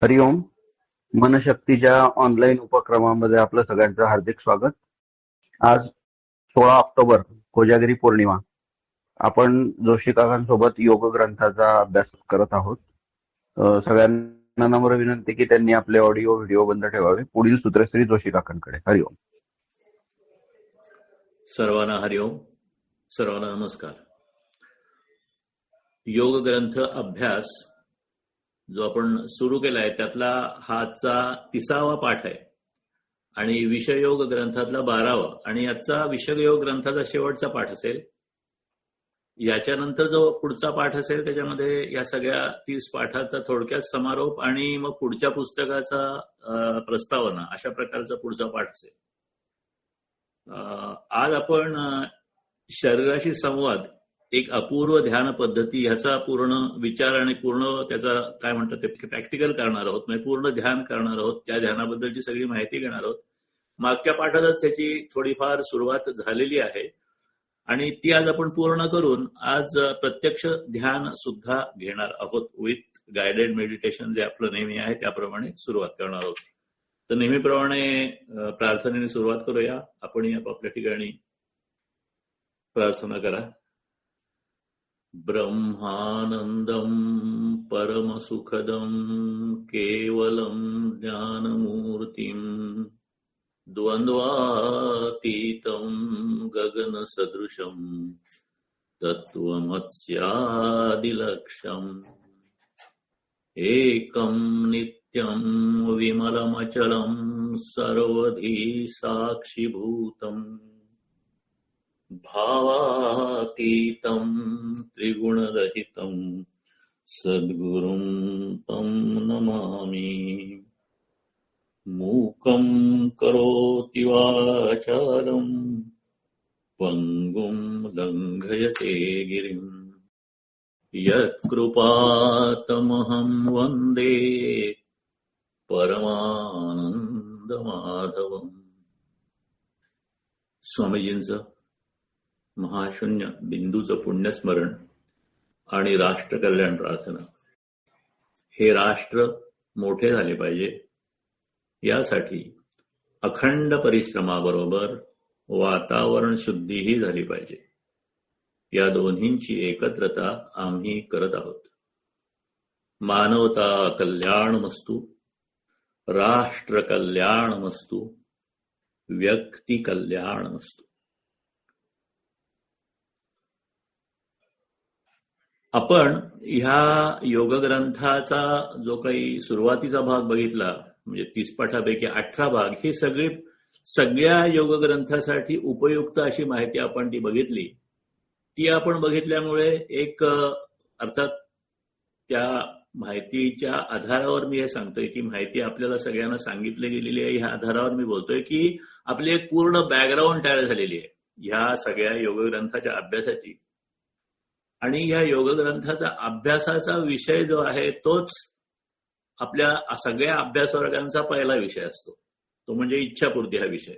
हरिओम. मनशक्तीच्या online उपक्रमामध्ये आपलं सगळ्यांचं हार्दिक स्वागत. आज 16 ऑक्टोबर कोजागिरी पौर्णिमा. आपण जोशी काकांसोबत योग ग्रंथाचा अभ्यास करत आहोत. सगळ्यांना नम्र विनंती की त्यांनी आपले ऑडिओ व्हिडिओ बंद ठेवावे. पुढील सूत्रश्री जोशी काकांकडे. हरिओम. सर्वांना हरिओम. सर्वांना नमस्कार. योग ग्रंथ अभ्यास जो आपण सुरू केलाय त्यातला हा आजचा 30वा पाठ आहे आणि विषययोग ग्रंथातला 12वा आणि आजचा विषययोग ग्रंथाचा शेवटचा पाठ असेल. याच्यानंतर जो पुढचा पाठ असेल त्याच्यामध्ये या सगळ्या 30 पाठाचा थोडक्यात समारोप आणि मग पुढच्या पुस्तकाचा प्रस्तावना अशा प्रकारचा पुढचा पाठ असेल. आज आपण शरीराशी संवाद एक अपूर्व ध्यान पद्धती ह्याचा पूर्ण विचार आणि पूर्ण त्याचा काय म्हणतात ते प्रॅक्टिकल करणार आहोत. म्हणजे पूर्ण ध्यान करणार आहोत. त्या ध्यानाबद्दलची सगळी माहिती घेणार आहोत. मागच्या पाठातच त्याची थोडीफार सुरुवात झालेली आहे आणि ती आज आपण पूर्ण करून आज प्रत्यक्ष ध्यान सुद्धा घेणार आहोत. विथ गायडेड मेडिटेशन जे आपलं नेहमी आहे त्याप्रमाणे सुरुवात करणार आहोत. तर नेहमीप्रमाणे प्रार्थनेने सुरुवात करूया. आपण आपापल्या ठिकाणी प्रार्थना करा. ब्रह्मानंदं परमसुखदं केवलं ज्ञानमूर्तिं द्वन्द्वातीतं गगनसदृशं तत्त्वमस्यादिलक्ष्यम् एकं नित्यं विमलमचलं सर्वधी साक्षिभूतम् भावातीतं त्रिगुणरहितं सद्गुरुं तं नमामि. मूकं करोति वाचालं पङ्गुं लङ्घयते गिरिं यत्कृपातमहं वन्दे परमानन्दमाधवम्. स्वामीजींचं महाशून्य बिंदूचं पुण्यस्मरण आणि राष्ट्र कल्याण प्रार्थना. हे राष्ट्र मोठे झाले पाहिजे यासाठी अखंड परिश्रमाबरोबर वातावरण शुद्धीही झाली पाहिजे. या दोन्हींची एकत्रता आम्ही करत आहोत. मानवता कल्याणमस्तु, राष्ट्र कल्याणमस्तु, व्यक्ती कल्याणमस्तु. आपण ह्या योग ग्रंथाचा जो काही सुरुवातीचा भाग बघितला म्हणजे 30 पाठापैकी 18 भाग हे सगळ्या योग ग्रंथासाठी उपयुक्त अशी माहिती आपण ती बघितली. ती आपण बघितल्यामुळे एक अर्थात त्या माहितीच्या आधारावर मी हे सांगतोय की माहिती आपल्याला सगळ्यांना सांगितली गेलेली आहे. ह्या आधारावर मी बोलतोय की आपली एक पूर्ण बॅकग्राऊंड तयार झालेली आहे ह्या सगळ्या योग ग्रंथाच्या अभ्यासाची. आणि या योग ग्रंथाचा अभ्यासाचा विषय जो आहे तोच आपल्या सगळ्या अभ्यास वर्गांचा पहिला विषय असतो. तो म्हणजे इच्छापूर्ती हा विषय.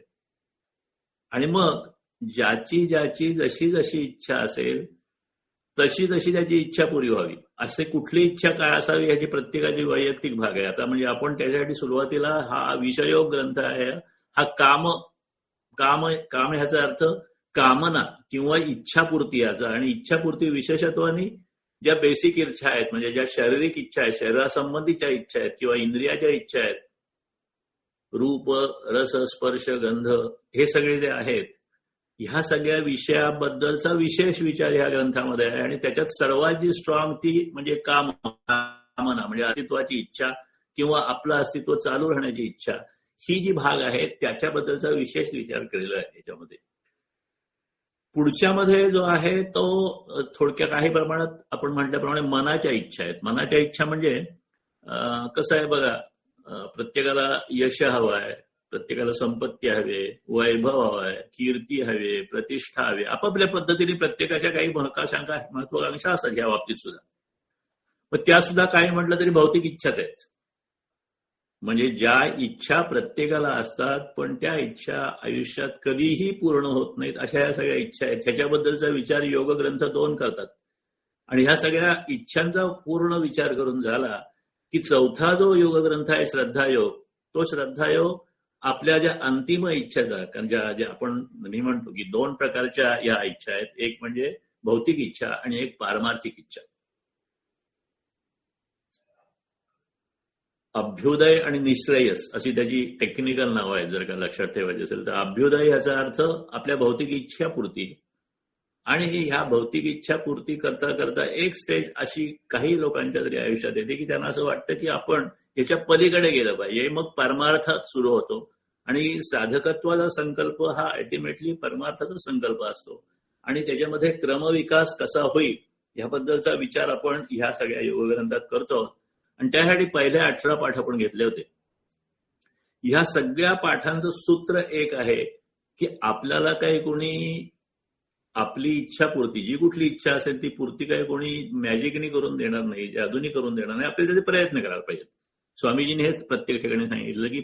आणि मग ज्याची जशी जशी इच्छा असेल तशी तशी त्याची इच्छा पुरी व्हावी. असे कुठली इच्छा काय असावी याची प्रत्येकाची वैयक्तिक भाग आहे. आता म्हणजे आपण त्याच्यासाठी सुरुवातीला हा विषयोग ग्रंथ आहे. हा काम ह्याचा अर्थ कामना किंवा इच्छापूर्ती याचा. आणि इच्छापूर्ती विशेषत्वाने ज्या बेसिक इच्छा आहेत म्हणजे ज्या शारीरिक इच्छा आहेत, शरीरासंबंधीच्या इच्छा आहेत किंवा इंद्रियाच्या इच्छा आहेत, रूप रस स्पर्श गंध हे सगळे जे आहेत ह्या सगळ्या विषयाबद्दलचा विशेष विचार ह्या ग्रंथामध्ये आहे. आणि त्याच्यात सर्वात जी स्ट्रॉंग ती म्हणजे कामना म्हणजे अस्तित्वाची इच्छा किंवा आपलं अस्तित्व चालू राहण्याची इच्छा. ही जी भाग आहे त्याच्याबद्दलचा विशेष विचार केलेला आहे याच्यामध्ये. पुढच्या मध्ये जो आहे तो थोडक्या काही प्रमाणात आपण म्हटल्याप्रमाणे मनाच्या इच्छा आहेत. मनाच्या इच्छा म्हणजे कसं आहे बघा, प्रत्येकाला यश हवं आहे, प्रत्येकाला संपत्ती हवे, वैभव हवं आहे, कीर्ती हवे, प्रतिष्ठा हवे. आपापल्या पद्धतीने प्रत्येकाच्या काही महत्वाकांक्षा असतात या बाबतीत सुद्धा. पण त्या सुद्धा काही म्हटलं तरी भौतिक इच्छाच आहेत. म्हणजे ज्या इच्छा प्रत्येकाला असतात पण त्या इच्छा आयुष्यात कधीही पूर्ण होत नाहीत अशा या सगळ्या इच्छा आहेत. ह्याच्याबद्दलचा विचार योग ग्रंथ 2 करतात. आणि ह्या सगळ्या इच्छांचा पूर्ण विचार करून झाला की चौथा जो योगग्रंथ आहे श्रद्धायोग, तो श्रद्धायोग आपल्या ज्या अंतिम इच्छा, कारण ज्या आपण मी म्हणतो की 2 प्रकारच्या या इच्छा आहेत, एक म्हणजे भौतिक इच्छा आणि एक पारमार्थिक इच्छा. अभ्युदय आणि निश्रेयस अशी त्याची टेक्निकल नाव आहेत, जर का लक्षात ठेवायचे असेल तर. अभ्युदय याचा अर्थ आपल्या भौतिक इच्छा पूर्ती, आणि ह्या भौतिक इच्छा पूर्ती करता करता एक स्टेज अशी काही लोकांच्या तरी आयुष्यात येते की त्यांना असं वाटतं की आपण याच्या पलीकडे गेलं पाहिजे. मग परमार्थ सुरू होतो, आणि साधकत्वाचा संकल्प हा अल्टिमेटली परमार्थाचा संकल्प असतो, आणि त्याच्यामध्ये क्रमविकास कसा होईल ह्याबद्दलचा विचार आपण ह्या सगळ्या योगग्रंथात करतो. आणि त्यासाठी पहिले 18 पाठ आपण घेतले होते. ह्या सगळ्या पाठांचं सूत्र एक आहे की आपल्याला काही कोणी आपली इच्छा पूर्ती, जी कुठली इच्छा असेल ती पूर्ती काही कोणी मॅजिकनी करून देणार नाही, जादूनी करून देणार नाही. आपल्याला त्याचे प्रयत्न करायला पाहिजेत. स्वामीजींनी हे प्रत्येक ठिकाणी सांगितलं की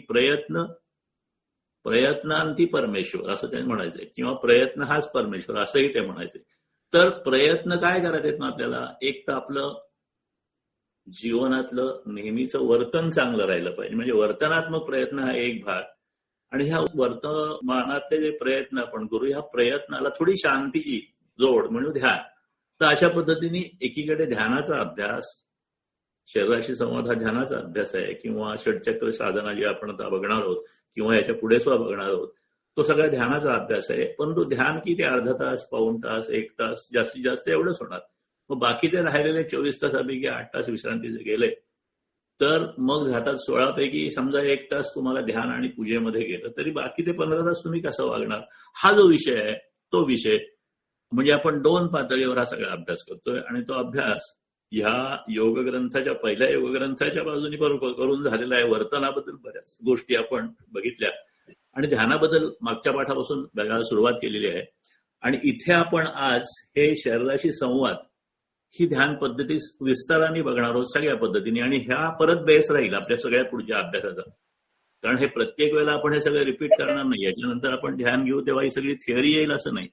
प्रयत्नांती परमेश्वर असं ते म्हणायचंय, किंवा प्रयत्न हाच परमेश्वर असंही ते म्हणायचे. तर प्रयत्न काय करायचे मग आपल्याला? एक तर आपलं जीवनातलं नेहमीचं वर्तन चांगलं राहिलं पाहिजे, म्हणजे वर्तनात्मक प्रयत्न हा एक भाग. आणि ह्या वर्तमानातले जे प्रयत्न आपण करू, ह्या प्रयत्नाला थोडी शांतीची जोड म्हणून ध्यान. तर अशा पद्धतीने एकीकडे ध्यानाचा अभ्यास, शरीराशी संवाद हा ध्यानाचा अभ्यास आहे, किंवा षटचक्र साधना जी आपण आता बघणार आहोत किंवा याच्या पुढे सुद्धा बघणार आहोत, तो सगळा ध्यानाचा अभ्यास आहे. परंतु ध्यान किती अर्धा तास, पाऊण तास, 1 तास, जास्तीत जास्त एवढंच होणार. मग बाकीचे राहिलेले 24 तासापैकी 8 तास विश्रांतीचे गेले, तर मग जातात 16 पैकी समजा 1 तास तुम्हाला ध्यान आणि पूजेमध्ये गेलं, तरी बाकीचे 15 तास तुम्ही कसं वागणार? हा जो विषय आहे तो विषय म्हणजे आपण 2 पातळीवर हा सगळा अभ्यास करतोय. आणि तो अभ्यास ह्या योगग्रंथाच्या, पहिल्या योगग्रंथाच्या बाजूने करून झालेला आहे. वर्तनाबद्दल बऱ्याच गोष्टी आपण बघितल्या, आणि ध्यानाबद्दल मागच्या पाठापासून बघायला सुरुवात केलेली आहे. आणि इथे आपण आज हे शरीराशी संवाद ही ध्यान पद्धती विस्ताराने बघणार आहोत सगळ्या पद्धतीने. आणि ह्या परत बेस राहील आपल्या सगळ्या पुढच्या अभ्यासाचा, कारण हे प्रत्येक वेळेला आपण हे सगळं रिपीट करणार नाही. याच्यानंतर आपण ध्यान घेऊ तेव्हा ही सगळी थिअरी येईल असं नाही.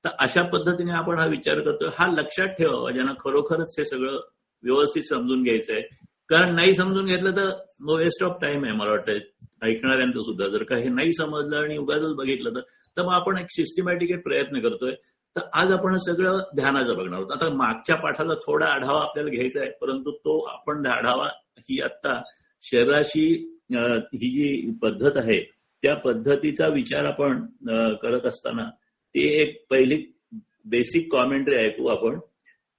तर अशा पद्धतीने आपण हा विचार करतोय. हा लक्षात ठेवावा ज्यांना खरोखरच हे सगळं व्यवस्थित समजून घ्यायचं आहे, कारण नाही समजून घेतलं तर नो वेस्ट ऑफ टाइम आहे मला वाटतं ऐकणाऱ्यांचं सुद्धा. जर का हे नाही समजलं आणि उगाच बघितलं तर मग आपण एक सिस्टमॅटिक प्रयत्न करतोय. तर आज आपण सगळं ध्यानाचं बघणार आहोत. आता मागच्या पाठाचा थोडा आढावा आपल्याला घ्यायचा आहे, परंतु तो आपण आढावा ही आता शरीराशी ही जी पद्धत आहे त्या पद्धतीचा विचार आपण करत असताना ते एक पहिली बेसिक कॉमेंट्री ऐकू आपण,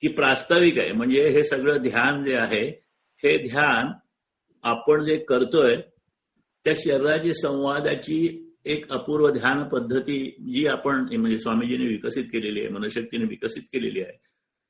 की प्रास्ताविक आहे. म्हणजे हे सगळं ध्यान जे आहे, हे ध्यान आपण जे करतोय त्या शरीराची संवादाची एक अपूर्व ध्यान पद्धती जी आपण म्हणजे स्वामीजींनी विकसित केलेली आहे, मनशक्तीने विकसित केलेली आहे,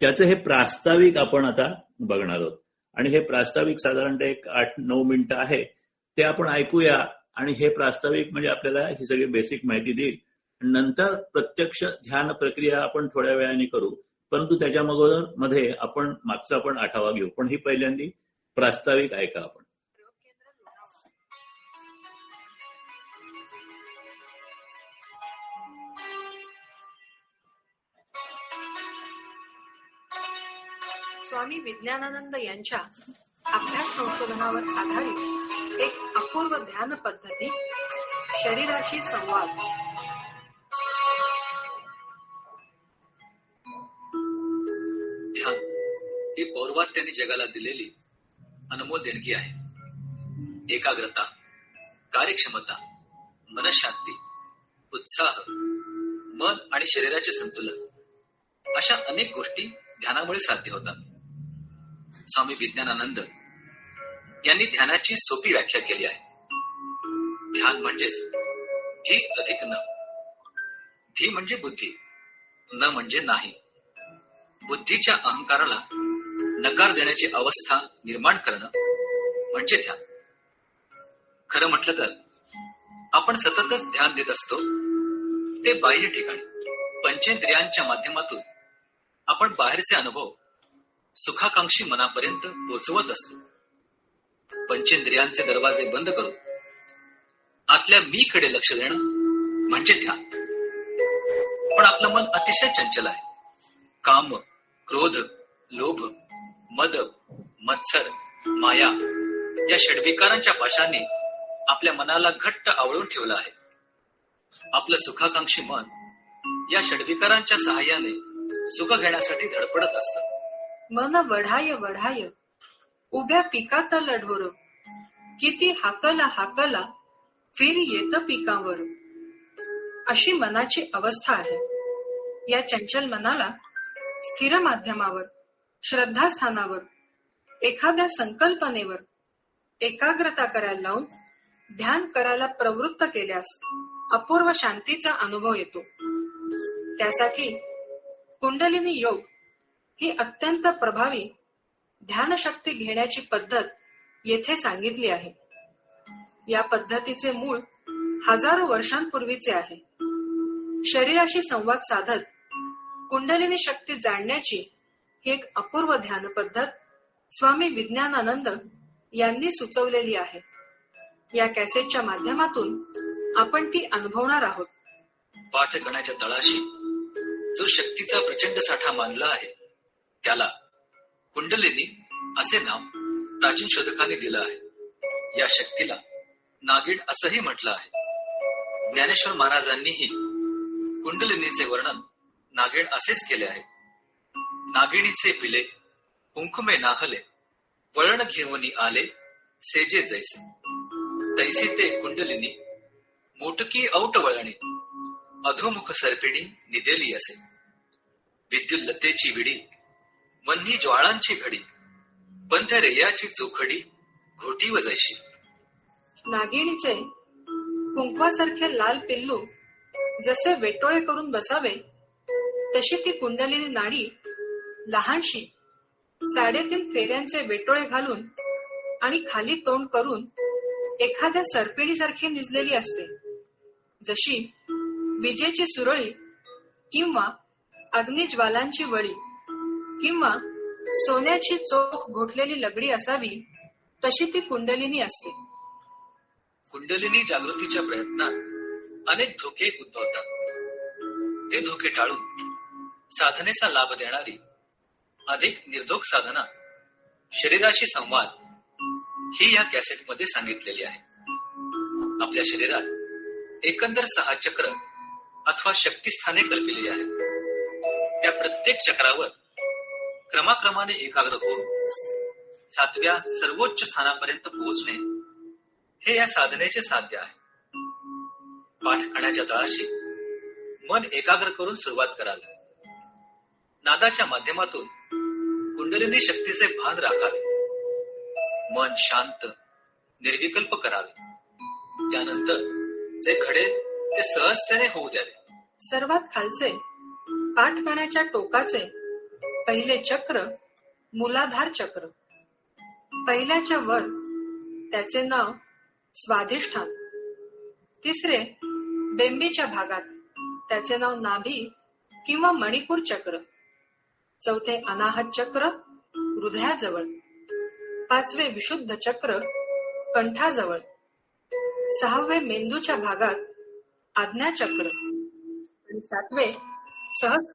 त्याचं हे प्रास्ताविक आपण आता बघणार आहोत. आणि हे प्रास्ताविक साधारणतः एक 8-9 मिनिटं आहे, ते आपण ऐकूया. आणि हे प्रास्ताविक म्हणजे आपल्याला ही सगळी बेसिक माहिती देईल. नंतर प्रत्यक्ष ध्यान प्रक्रिया आपण थोड्या वेळाने करू, परंतु त्याच्यामध्ये आपण मागचा पण आढावा घेऊ. पण ही पहिल्यांदी प्रास्ताविक ऐका आपण. स्वामी विज्ञानानंद यांच्या अभ्यास संशोधनावर आधारित एक अपूर्व ध्यान पद्धती, शरीराशी संवाद. ध्यान ही पौर्वात्याने जगाला दिलेली अनमोल देणगी आहे. एकाग्रता, कार्यक्षमता, मनशांती, उत्साह, मन आणि शरीराचे संतुलन अशा अनेक गोष्टी ध्यानामुळे साध्य होतात. स्वामी विज्ञानानंद यांनी ध्यानाची सोपी व्याख्या केली आहे. ध्यान म्हणजेच धी अधिक न. धी म्हणजे बुद्धी, न म्हणजे नाही. बुद्धीच्या अहंकाराला नकार देण्याची अवस्था निर्माण करणं म्हणजे ध्यान. खरं म्हटलं तर आपण सततच ध्यान देत असतो. ते बाह्य ठिकाणी पंचेंद्रियांच्या माध्यमातून आपण बाहेरचे अनुभव सुखाकांक्षी मनापर्यंत पोहोचवत असतो. पंचेंद्रियांचे दरवाजे बंद करून आतल्या मी कडे लक्ष देणं म्हणजे ध्यान. पण आपलं मन अतिशय चंचल आहे. काम, क्रोध, लोभ, मद, मत्सर, माया या षड्विकारांच्या पाशांनी आपल्या मनाला घट्ट आवळून ठेवलं आहे. आपलं सुखाकांक्षी मन या षड्विकारांच्या सहाय्याने सुख घेण्यासाठी धडपडत असतं. मन वढाय वढाय उभ्या पिकातल ढोर, किती हाकला हाकला फिर येत पिकावर. अशी मनाची अवस्था आहे. या चंचल मनाला स्थिर माध्यमावर, श्रद्धास्थानावर, एखाद्या संकल्पनेवर एकाग्रता करायला लावून ध्यान करायला प्रवृत्त केल्यास अपूर्व शांतीचा अनुभव येतो. त्यासाठी कुंडलिनी योग ही अत्यंत प्रभावी ध्यानशक्ती घेण्याची पद्धत येथे सांगितली आहे. या पद्धतीचे मूळ हजारो वर्षांपूर्वीचे आहे. शरीराशी संवाद साधत कुंडलिनी शक्ती जाणण्याची ही एक अपूर्व ध्यान पद्धत स्वामी विज्ञानानंद यांनी सुचवलेली आहे. या कॅसेटच्या माध्यमातून आपण ती अनुभवणार आहोत. पाठ करण्याच्या तळाशी जो शक्तीचा प्रचंड साठा मानला आहे त्याला कुंडलिनी असे नाव प्राचीन शोधकांनी दिलं आहे. या शक्तीला नागिन असंही म्हटलं आहे. ज्ञानेश्वर महाराजांनीही कुंडलिनीचे वर्णन नागिन असेच केले आहे. नागिणीचे पिले कुंकुमे नाहले, वळण घेऊन आले सेजे जैसे. तैसी ते कुंडलिनी मोटकी औट वळणी, अधोमुख सर्पिणी निदेली असे. विद्युल्लतेची विडी वन्ही ज्वाळांची घडी, पंथ रेयाची चोखडी घोटी व जैशी. नागिणीचे कुंकवासारखे लाल पिल्लू जसे वेटोळे करून बसावे तशी ती कुंडलिनी नाडी लहानशी 3.5 फेऱ्यांचे वेटोळे घालून आणि खाली तोंड करून एखाद्या सर्पिणीसारखी निजलेली असते. जशी विजेची सुरळी किंवा अग्निज्वालांची वळी किंवा सोन्याची चोख घोटलेली लगडी असावी तशी ती कुंडलिनी असते. कुंडलिनी जागृतीच्या प्रयत्नात अनेक धोके उद्भवतात. ते धोके टाळून साधनेचा लाभ देणारी अधिक निर्धोक साधना शरीराशी संवाद ही या कॅसेटमध्ये सांगितलेली आहे. आपल्या शरीरात एकंदर 6 चक्र अथवा शक्तिस्थाने कल्पिलेली आहेत. त्या प्रत्येक चक्रावर क्रमाक्रमाने एकाग्र होऊन 7व्या सर्वोच्च स्थानापर्यंत पोहोचणे हे या साधनेचे साध्य आहे. पाठ करण्याच्या तळाशी मन एकाग्र करून सुरुवात करावी. नादाच्या माध्यमातून कुंडलिनी शक्तीचे भान राखावे. मन शांत निर्विकल्प करावे. त्यानंतर जे घडेल ते सहजतेने होऊ द्यावे. सर्वात खालचे पाठ करण्याच्या टोकाचे पहिले चक्र मूलाधार चक्र. पहिल्याच्या वर त्याचे नाव स्वाधिष्ठान. तिसरे बेंबीच्या भागात त्याचे नाव नाभी किंवा मणिपूर चक्र. चौथे अनाहत चक्र हृदयाजवळ. 5वे विशुद्ध चक्र कंठाजवळ. 6वे मेंदूच्या भागात आज्ञा चक्र आणि 7वे सहस्र.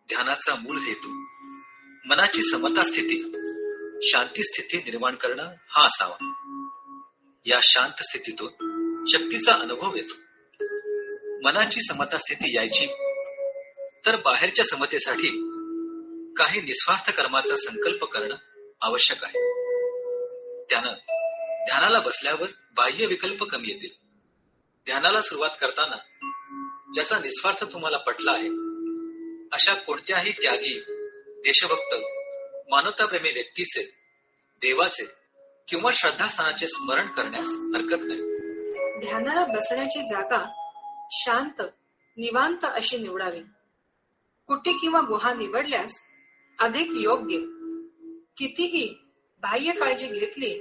ध्यानाचा मूळ हेतू मनाची समता स्थिती, शांती स्थिती निर्माण करणं हा असावा. या शांत स्थितीतून शक्तीचा अनुभव येतो. मनाची समता स्थिती यायची तर बाहेरच्या समतेसाठी काही निस्वार्थ कर्माचा संकल्प करणं आवश्यक आहे. त्यानं ध्यानाला बसल्यावर बाह्य विकल्प कमी येतील. ध्यानाला सुरुवात करताना ज्याचा निस्वार्थ तुम्हाला पटला आहे अशा कोणत्याही त्यागी, देशभक्त, मानवताप्रेमी व्यक्तीचे, देवाचे किंवा श्रद्धास्थानाचे स्मरण करण्यास हरकत नाही. ध्यानाला बसण्याची जागा शांत निवांत अशी निवडावी. कुटी किंवा गुहा निवडल्यास अधिक योग्य. कितीही बाह्य काळजी घेतली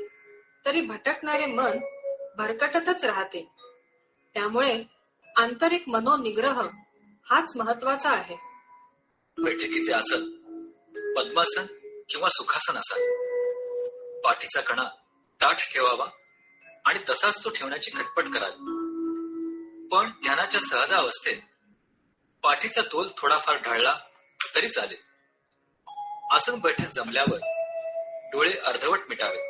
तरी भटकणारे मन भरकटतच राहते. त्यामुळे आंतरिक मनोनिग्रह हाच महत्वाचा आहे. बैठकीचे आसन पद्मासन किंवा सुखासन असावे. पाठीचा कणा ताठ ठेवावा आणि तसाच तो ठेवण्याची खटपट करावी. पण ध्यानाच्या सहजावस्थेत पाठीचा तोल थोडाफार ढळला तरी चालेल. आसन बैठक जमल्यावर डोळे अर्धवट मिटावे.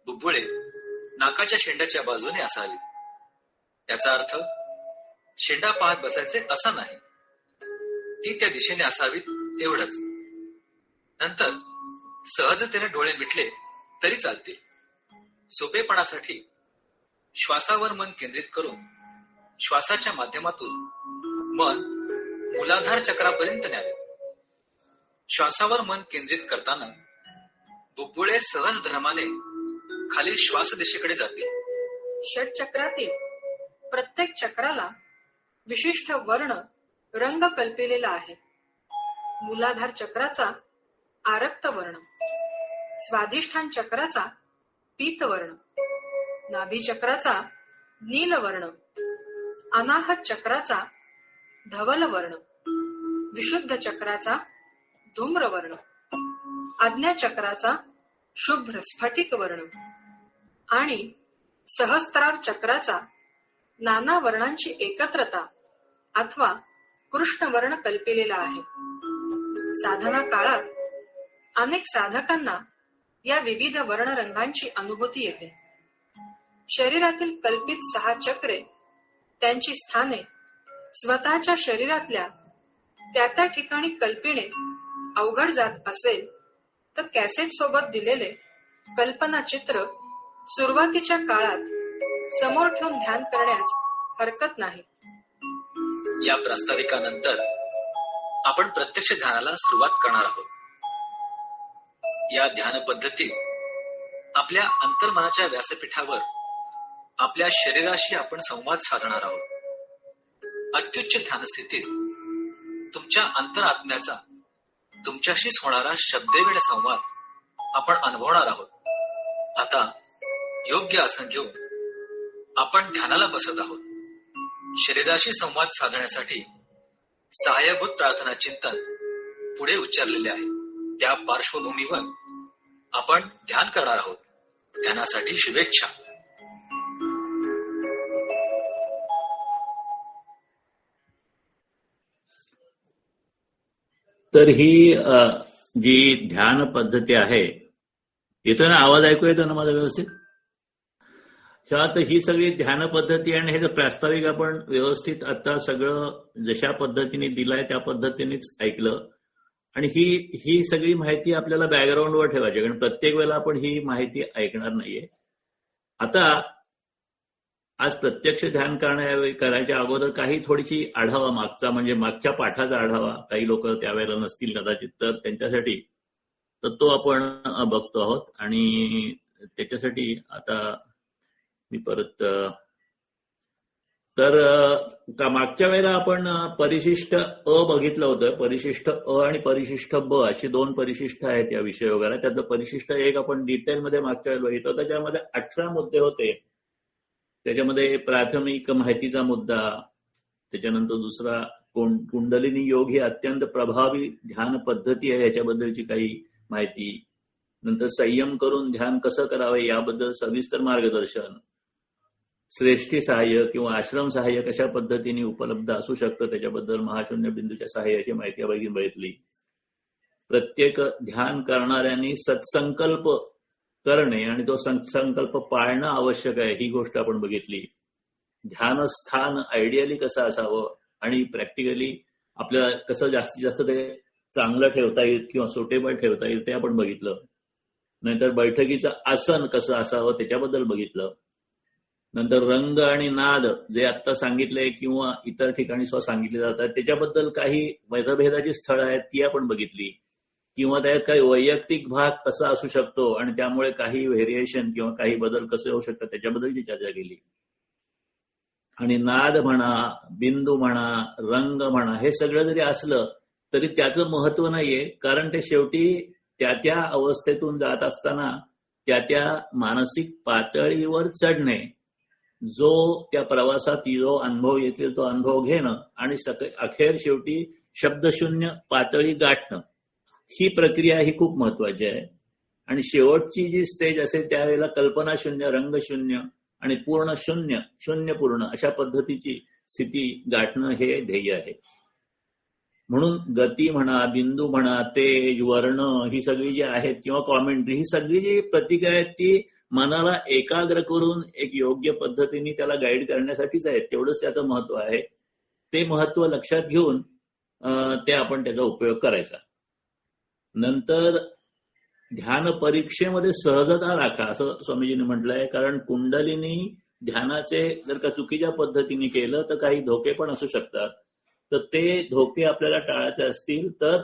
बुब्बुळे नाकाच्या शेंड्याच्या बाजूने असावी. याचा अर्थ शेंडा पाहत बसायचे असा नाही, ती त्या दिशेने असावीत एवढंच. नंतर सहजतेने डोळे मिटले तरी चालतील. सोपेपणासाठी श्वासावर मन केंद्रित करून श्वासाच्या माध्यमातून मन मूलाधार चक्रापर्यंत न्यावे. श्वासावर मन केंद्रित करताना बुब्बुळे सहज धर्माने खाली श्वास दिशेकडे जातील. षटचक्रातील प्रत्येक चक्राला विशिष्ट वर्ण रंग कल्पिलेला आहे. मूलाधार चक्राचा आरक्त वर्ण, स्वाधिष्ठान चक्राचा पीत वर्ण, नाभी चक्राचा नील वर्ण, अनाहत चक्राचा धवल वर्ण, विशुद्ध चक्राचा धूम्र वर्ण, आज्ञा चक्राचा शुभ्र स्फटिक वर्ण आणि सहस्त्रार चक्राचा नाना वर्णांची एकत्रता अथवा कृष्ण वर्ण कल्पिलेला आहे. साधना काळात अनेक साधकांना या विविध वर्णरंगांची अनुभूती येते. शरीरातील कल्पित 6 चक्रे त्यांची स्थाने स्वतःच्या शरीरातल्या त्या ठिकाणी कल्पिणे अवघड जात असेल तर कॅसेट सोबत दिलेले कल्पना चित्र सुरुवातीच्या काळात समोर ठेवून ध्यान करण्यास हरकत नाही. या प्रास्ताविकानंतर आपण प्रत्यक्ष ध्यानाला सुरुवात करणार आहोत. या ध्यान पद्धतीत आपल्या अंतर्मनाच्या व्यासपीठावर आपल्या शरीराशी आपण संवाद साधणार आहोत. अत्युच्च ध्यानस्थितीत तुमच्या अंतरात्म्याचा तुमच्याशीच होणारा शब्देविण संवाद आपण अनुभवणार आहोत. आता योग्य आसन घेऊन आपण ध्यानाला बसत आहोत. शरीराशी संवाद साधण्यासाठी सहाय्यभूत प्रार्थना चिंतन पुढे उच्चारलेले आहे. त्या पार्श्वभूमीवर आपण ध्यान करणार आहोत. ध्यानासाठी शुभेच्छा. तर ही जी ध्यान पद्धती आहे, येतो ना आवाज? ऐकू येतो ना माझा व्यवस्थित? तर ही सगळी ध्यान पद्धती आणि हे जर प्रास्ताविक आपण व्यवस्थित आता सगळं जशा पद्धतीने दिलाय त्या पद्धतीनेच ऐकलं. आणि ही सगळी माहिती आपल्याला बॅकग्राऊंडवर ठेवायची, कारण प्रत्येक वेळेला आपण ही माहिती ऐकणार नाहीये. आता आज प्रत्यक्ष ध्यान करायच्या अगोदर काही थोडीशी आढावा मागचा, म्हणजे मागच्या पाठाचा आढावा, काही लोक त्यावेळेला नसतील कदाचित, तर त्यांच्यासाठी तर तो आपण बघतो आहोत. आणि त्याच्यासाठी आता मी परत तर मागच्या वेळेला आपण परिशिष्ट अ बघितलं होतं. परिशिष्ट अ आणि परिशिष्ट ब अशी 2 परिशिष्ट आहेत या विषय वगैरे. त्यातलं परिशिष्ट 1 आपण डिटेलमध्ये मागच्या वेळेला बघितलं. त्याच्यामध्ये 18 मुद्दे होते. त्याच्यामध्ये प्राथमिक माहितीचा मुद्दा, त्याच्यानंतर दुसरा कुंडलिनी योग ही अत्यंत प्रभावी ध्यान पद्धती आहे याच्याबद्दलची काही माहिती, नंतर संयम करून ध्यान कसं करावे याबद्दल सविस्तर मार्गदर्शन, श्रेष्ठी सहाय्य किंवा आश्रम सहाय्य कशा पद्धतीने उपलब्ध असू शकतं त्याच्याबद्दल महाशून्य बिंदूच्या सहाय्याची माहिती बघितली. प्रत्येक ध्यान करणाऱ्यांनी सत्संकल्प करणे आणि तो संकल्प पाळणं आवश्यक आहे ही गोष्ट आपण बघितली. ध्यानस्थान आयडियली कसं असावं आणि प्रॅक्टिकली आपल्याला कसं जास्तीत जास्त ते चांगलं ठेवता येईल किंवा सुटेबल ठेवता येईल ते आपण बघितलं. नंतर बैठकीचं आसन कसं असावं त्याच्याबद्दल बघितलं. नंतर रंग आणि नाद जे आत्ता सांगितलंय किंवा इतर ठिकाणी सांगितले जातात त्याच्याबद्दल काही मतभेदाची स्थळं आहेत ती आपण बघितली, किंवा त्यात काही वैयक्तिक भाग कसा असू शकतो आणि त्यामुळे काही व्हेरिएशन किंवा काही बदल कसे होऊ शकतात त्याच्याबद्दलची चर्चा केली. आणि नाद म्हणा, बिंदू म्हणा, रंग म्हणा, हे सगळं जरी असलं तरी त्याचं महत्व नाहीये, कारण ते शेवटी त्या अवस्थेतून जात असताना त्या मानसिक पातळीवर चढणे, जो त्या प्रवासात जो अनुभव येतील तो अनुभव घेणं आणि अखेर शेवटी शब्दशून्य पातळी गाठणं, ही प्रक्रिया ही खूप महत्वाची आहे. आणि शेवटची जी स्टेज असेल त्यावेळेला कल्पनाशून्य, रंगशून्य आणि पूर्ण शून्य, शून्य पूर्ण अशा पद्धतीची स्थिती गाठणं हे ध्येय आहे. म्हणून गती म्हणा, बिंदू म्हणा, तेज, वर्ण ही सगळी जी आहेत किंवा कॉमेंट्री ही सगळी जी प्रतीक आहेत ती मनाला एकाग्र करून एक योग्य पद्धतीने त्याला गाईड करण्यासाठीच आहेत. तेवढंच त्याचं महत्व आहे. ते महत्व लक्षात घेऊन ते आपण त्याचा उपयोग करायचा. नंतर ध्यान परीक्षेमध्ये सहजता राखा असं स्वामीजींनी म्हटलंय. कारण कुंडलिनी ध्यानाचे जर का चुकीच्या पद्धतीने केलं तर काही धोके पण असू शकतात. तर ते धोके आपल्याला टाळायचे असतील तर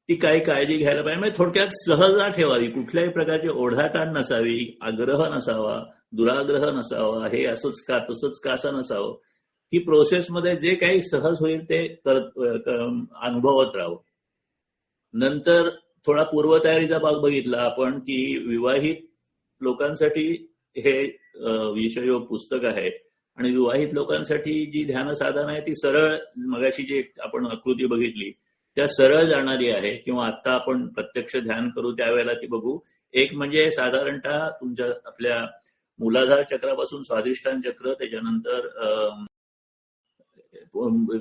ती काही काळजी घ्यायला पाहिजे. म्हणजे थोडक्यात सहजता ठेवावी, कुठल्याही प्रकारची ओढाताण नसावी, आग्रह नसावा, दुराग्रह नसावा, हे असंच का तसंच का असं नसावं. की प्रोसेसमध्ये जे काही सहज होईल ते अनुभवत राहावं. नंतर थोडा पूर्वतयारीचा भाग बघितला आपण की विवाहित लोकांसाठी हे विषयोग पुस्तक आहे. आणि विवाहित लोकांसाठी जी ध्यान साधना आहे ती सरळ, मगाशी जी आपण आकृती बघितली त्या सरळ जाणारी आहे. किंवा आता आपण प्रत्यक्ष ध्यान करू त्यावेळेला ती बघू. एक म्हणजे साधारणतः तुमच्या आपल्या मूलाधार चक्रापासून स्वाधिष्ठान चक्र, त्याच्यानंतर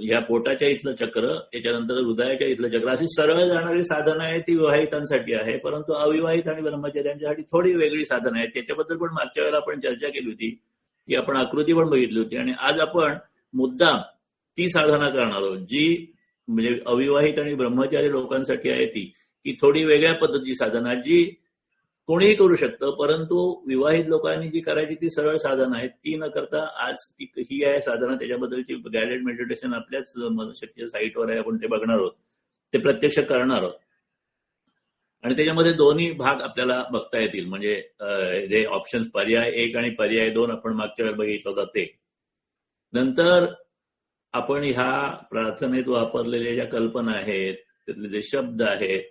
ह्या पोटाच्या इथलं चक्र, त्याच्यानंतर हृदयाच्या इथलं चक्र, अशी सरळ जाणारी साधना आहे ती विवाहितांसाठी आहे. परंतु अविवाहित आणि ब्रह्मचर्यांच्यासाठी थोडी वेगळी साधना आहे. त्याच्याबद्दल पण मागच्या वेळेला आपण चर्चा केली होती की आपण आकृती पण बघितली होती. आणि आज आपण मुद्दाम ती साधना करणार आहोत जी म्हणजे अविवाहित आणि ब्रह्मचारी लोकांसाठी आहे ती, की थोडी वेगळ्या पद्धतीची साधना जी कोणीही करू शकतं. परंतु विवाहित लोकांनी जी करायची ती सरळ साधना आहे. ती न करता आज ही आहे साधना. त्याच्याबद्दलची गायडेड मेडिटेशन आपल्याच मनशक्तीच्या साईटवर आहे, आपण ते बघणार आहोत, ते प्रत्यक्ष करणार आहोत. आणि त्याच्यामध्ये दोन्ही भाग आपल्याला बघता येतील. म्हणजे जे ऑप्शन्स पर्याय 1 आणि पर्याय 2 आपण मागच्या वेळेला बघितलं होतं ते. नंतर आपण ह्या प्रार्थनेत वापरलेल्या ज्या कल्पना आहेत, त्यातले जे शब्द आहेत,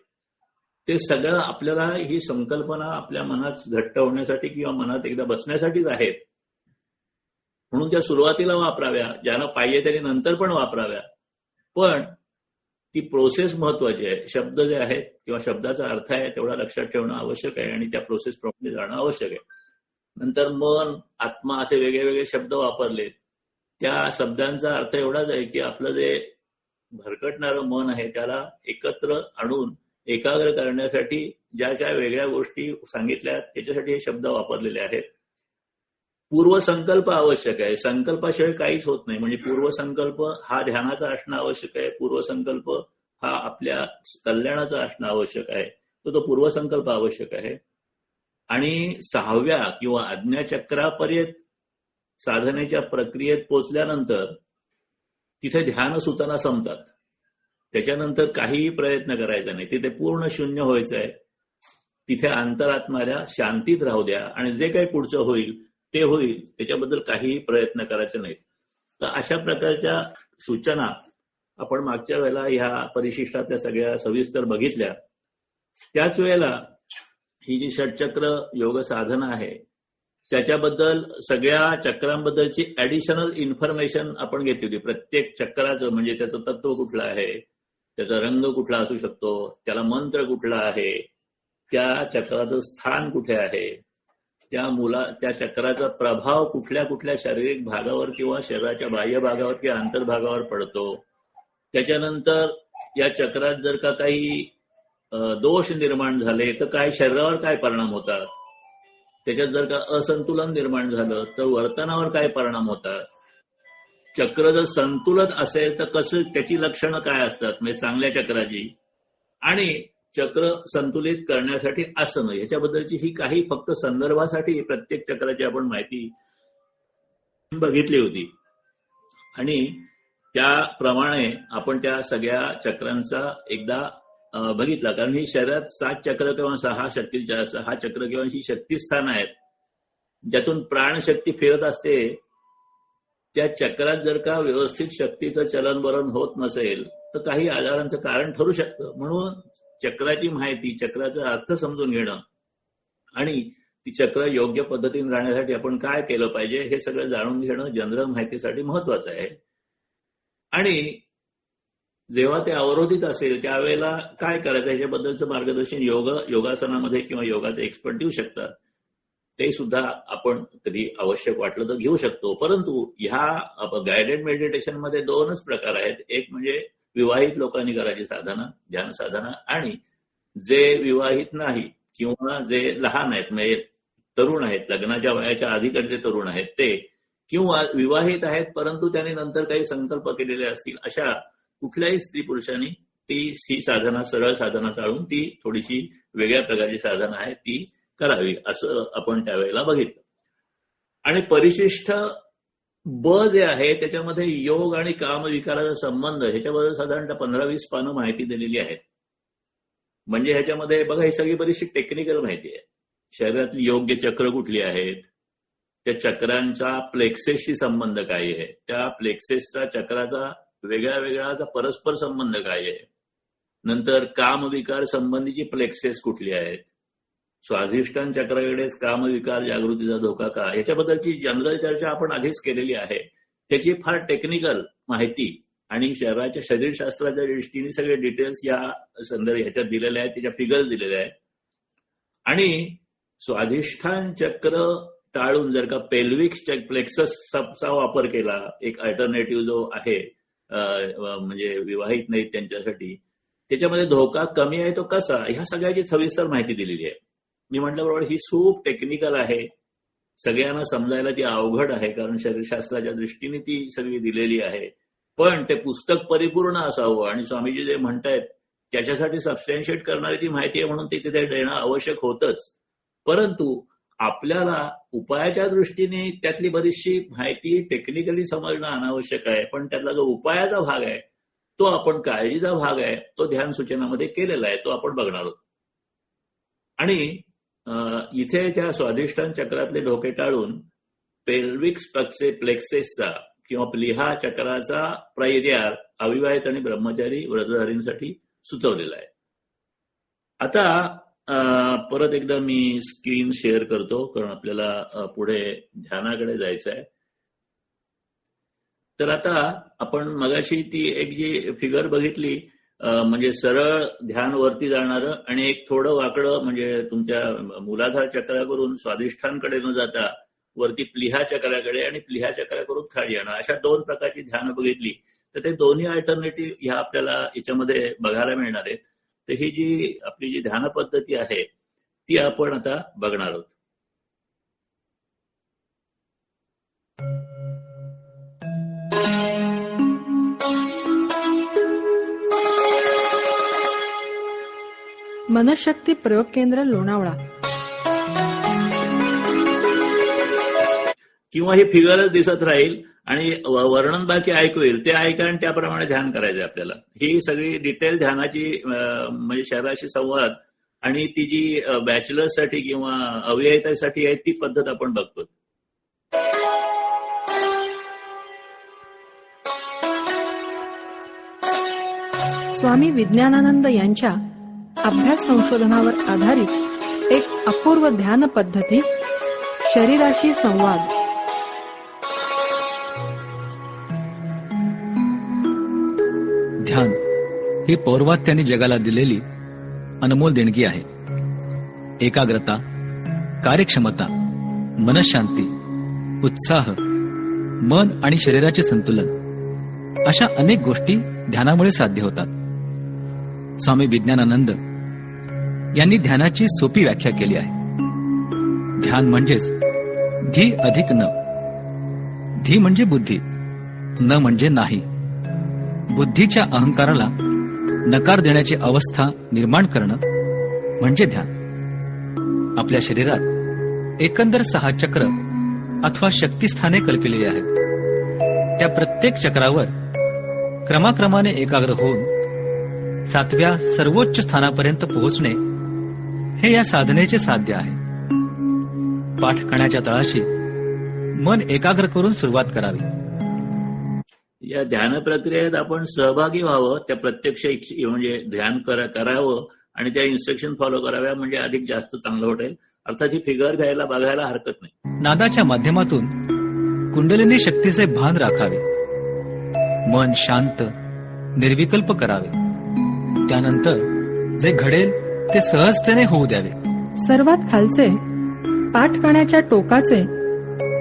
ते सगळं आपल्याला ही संकल्पना आपल्या मनात घट्ट होण्यासाठी किंवा मनात एकदा बसण्यासाठीच आहेत. म्हणून त्या सुरुवातीला वापराव्या, ज्यांना पाहिजे त्यांनी नंतर पण वापराव्या. पण ती प्रोसेस महत्वाची आहे. शब्द जे आहेत किंवा शब्दाचा अर्थ आहे तेवढा लक्षात ठेवणं आवश्यक आहे आणि त्या प्रोसेस प्रमाणे जाणं आवश्यक आहे. नंतर मन, आत्मा असे वेगळे वेगळे शब्द वापरले. त्या शब्दांचा अर्थ एवढाच आहे की आपलं जे भरकटणारं मन आहे त्याला एकत्र आणून एकाग्र करण्यासाठी ज्या ज्या वेगळ्या गोष्टी सांगितल्या त्याच्यासाठी हे शब्द वापरलेले आहेत. पूर्वसंकल्प आवश्यक आहे. संकल्पाशिवाय काहीच होत नाही. म्हणजे पूर्वसंकल्प हा ध्यानाचा असणं आवश्यक आहे. पूर्वसंकल्प हा आपल्या कल्याणाचा असणं आवश्यक आहे. तो पूर्वसंकल्प आवश्यक आहे. आणि 6व्या किंवा आज्ञाचक्रापर्यंत साधनेच्या प्रक्रियेत पोचल्यानंतर तिथे ध्यान सूचना संपतात. त्याच्यानंतर काहीही प्रयत्न करायचा नाही. तिथे पूर्ण शून्य व्हायचं आहे. तिथे अंतरात्म्याला शांतीत राहू द्या आणि जे काही पुढचं होईल ते होईल, त्याच्याबद्दल काहीही प्रयत्न करायचे नाहीत. तर अशा प्रकारच्या सूचना आपण मागच्या वेळेला ह्या परिशिष्टातल्या सगळ्या सविस्तर बघितल्या. त्याच वेळेला ही जी षटचक्र योग साधना आहे त्याच्याबद्दल सगळ्या चक्रांबद्दलची ऍडिशनल इन्फॉर्मेशन आपण घेतली होती. प्रत्येक चक्राचं म्हणजे त्याचं तत्व कुठलं आहे, त्याचा रंग कुठला असू शकतो, त्याला मंत्र कुठला आहे, त्या चक्राचं स्थान कुठे आहे, त्या चक्राचा प्रभाव कुठल्या कुठल्या शारीरिक भागावर किंवा शरीराच्या बाह्य भागावर किंवा अंतर्भागावर पडतो. त्याच्यानंतर या चक्रात जर का काही दोष निर्माण झाले तर काय शरीरावर काय परिणाम होतात, त्याच्यात जर का असंतुलन निर्माण झालं तर वर्तनावर काय परिणाम होतात. चक्र जर संतुलित असेल तर कसं त्याची लक्षणं काय असतात म्हणजे चांगल्या चक्राची, आणि चक्र संतुलित करण्यासाठी आसनं, ह्याच्याबद्दलची ही काही फक्त संदर्भासाठी प्रत्येक चक्राची आपण माहिती बघितली होती. आणि त्याप्रमाणे आपण त्या सगळ्या चक्रांचा एकदा बघितला. कारण ही शरीरात 7 चक्र किंवा 6 चक्र किंवा ही शक्तिस्थान आहेत ज्यातून प्राणशक्ती फिरत असते. त्या चक्रात जर का व्यवस्थित शक्तीचं चलनवलन होत नसेल तर काही आजारांचं कारण ठरू शकतं. म्हणून चक्राची माहिती, चक्राचा अर्थ समजून घेणं आणि ती चक्र योग्य पद्धतीने राहण्यासाठी आपण काय केलं पाहिजे हे सगळं जाणून घेणं जनरल माहितीसाठी महत्वाचं आहे. आणि जेव्हा ते अवरोधित असेल त्यावेळेला काय करायचं याच्याबद्दलचं मार्गदर्शन योगासनामध्ये किंवा योगाचे एक्सपर्ट देऊ शकतात. ते सुद्धा आपण कधी आवश्यक वाटलं तर घेऊ शकतो. परंतु ह्या गायडेड मेडिटेशन मध्ये दोनच प्रकार आहेत. एक म्हणजे विवाहित लोकांनी करायची साधना, ध्यान साधना, आणि जे विवाहित नाही किंवा जे लहान आहेत, म्हणजे तरुण आहेत, लग्नाच्या वयाच्या अलीकडचे तरुण आहेत ते, किंवा विवाहित आहेत परंतु त्यांनी नंतर काही संकल्प केलेले असतील, अशा कुठल्याही स्त्री पुरुषांनी ही साधना, सरळ साधना टाळून ती थोडीशी वेगळ्या प्रकारची साधना आहे ती करावी, असं आपण त्यावेळेला बघितलं. आणि परिशिष्ट ब जे आहे त्याच्यामध्ये योग आणि कामविकाराचा संबंध, ह्याच्याबद्दल साधारणतः 15-20 पानं माहिती दिलेली आहेत. म्हणजे ह्याच्यामध्ये बघा, ही सगळी बरीचशी टेक्निकल माहिती आहे. शरीरातली योग्य चक्र कुठली आहेत, त्या चक्रांचा प्लेक्सेसशी संबंध काय आहे, त्या प्लेक्सेसचा चक्राचा वेगळ्या वेगळा परस्पर संबंध काय आहे, नंतर कामविकार संबंधीची प्लेक्सेस कुठली आहेत, स्वाधिष्ठान चक्राकडेच कामविकार जागृतीचा धोका का, याच्याबद्दलची जनरल चर्चा आपण आधीच केलेली आहे. त्याची फार टेक्निकल माहिती आणि शरीराच्या शरीरशास्त्राच्या दृष्टीने सगळे डिटेल्स या संदर्भ ह्याच्यात दिलेले आहेत, त्याच्या फिगर्स दिलेल्या आहेत. आणि स्वाधिष्ठान चक्र टाळून जर का पेल्विक प्लेक्ससचा वापर केला, एक अल्टरनेटिव्ह जो आहे म्हणजे विवाहित नाहीत त्यांच्यासाठी, त्याच्यामध्ये धोका कमी आहे तो कसा, ह्या सगळ्याची सविस्तर माहिती दिलेली आहे. मी म्हटल्याबरोबर ही खूप टेक्निकल आहे, सगळ्यांना समजायला ती अवघड आहे, कारण शरीरशास्त्राच्या दृष्टीने ती सगळी दिलेली आहे. पण ते पुस्तक परिपूर्ण असावं आणि स्वामीजी जे म्हणतायत त्याच्यासाठी सबस्टॅन्शिएट करणारी ती माहिती आहे म्हणून ती तिथे देणं आवश्यक होतच. परंतु आपल्याला उपायाच्या दृष्टीने त्यातली बरीचशी माहिती टेक्निकली समजणं अनावश्यक आहे, पण त्यातला जो उपायाचा भाग आहे तो आपण, काळजीचा भाग आहे तो ध्यान सूचनामध्ये केलेला आहे, तो आपण बघणार आहोत. आणि इथे त्या स्वाधिष्ठान चक्रातले धोके टाळून पेल्विक प्लेक्सेसचा किंवा प्लीहा चक्राचा पर्याय अविवाहित आणि ब्रह्मचारी व्रतधारींसाठी सुचवलेला आहे. आता परत एकदा मी स्क्रीन शेअर करतो, कारण आपल्याला पुढे ध्यानाकडे जायचं आहे. तर आता आपण मगाशी ती एक जी फिगर बघितली, म्हणजे सरळ ध्यान वरती जाणारं आणि एक थोडं वाकडं, म्हणजे तुमच्या मूलाधार चक्राकडून स्वाधिष्ठानकडे न जाता वरती प्लीहा चक्राकडे आणि प्लीहा चक्राकडून खाली येणं, अशा दोन प्रकारची ध्यान बघितली. तर ते दोन्ही अल्टरनेटिव्ह ह्या आपल्याला याच्यामध्ये बघायला मिळणार आहेत. तर ही जी आपली जी ध्यान पद्धती आहे ती आपण आता बघणार आहोत. मनशक्ती प्रयोग केंद्र लोणावळा. किंवा ही फिगरच दिसत राहील आणि वर्णन बाकी ऐकू येईल, ते ऐका आणि त्याप्रमाणे ध्यान करायचं आपल्याला. ही सगळी डिटेल ध्यानाची म्हणजे शरीराशी संवाद आणि ती जी बॅचलर्ससाठी किंवा अविवाहितांसाठी आहे ती पद्धत आपण बघतो. स्वामी विज्ञानानंद यांच्या अभ्यास संशोधनावर आधारित एक अपूर्व ध्यान पद्धती, शरीराशी संवाद. ध्यान ही पौर्वात्याने जगाला दिलेली अनमोल देणगी आहे. एकाग्रता, कार्यक्षमता, मनशांती, उत्साह, मन आणि शरीराचे संतुलन अशा अनेक गोष्टी ध्यानामुळे साध्य होतात. स्वामी विज्ञानानंद यांनी ध्यानाची सोपी व्याख्या केली आहे. ध्यान म्हणजेच धी अधिक न. धी म्हणजे बुद्धी, न म्हणजे नाही. बुद्धीच्या अहंकाराला नकार देण्याची अवस्था निर्माण करणं म्हणजे ध्यान. आपल्या शरीरात एकंदर 6 चक्र अथवा शक्तिस्थाने कल्पिलेली आहेत. त्या प्रत्येक चक्रावर क्रमाक्रमाने एकाग्र होऊन 7व्या सर्वोच्च स्थानापर्यंत पोहोचणे हे या साधनेचे साध्य आहे. पाठ कण्याच्या तळाशी मन एकाग्र करून सुरुवात करावी. या ध्यान प्रक्रियेत आपण सहभागी व्हावं, त्या प्रत्यक्ष म्हणजे ध्यान करावं आणि त्या इन्स्ट्रक्शन फॉलो कराव्या, म्हणजे अधिक जास्त चांगलं वाटेल. अर्थात ही फिगर घ्यायला बघायला हरकत नाही. नादाच्या माध्यमातून कुंडलिनी शक्तीचे भान राखावे. मन शांत निर्विकल्प करावे. त्यानंतर जे घडेल ते सहजतेने होऊ द्यावे. सर्वात खालचे पाठकण्याच्या टोकाचे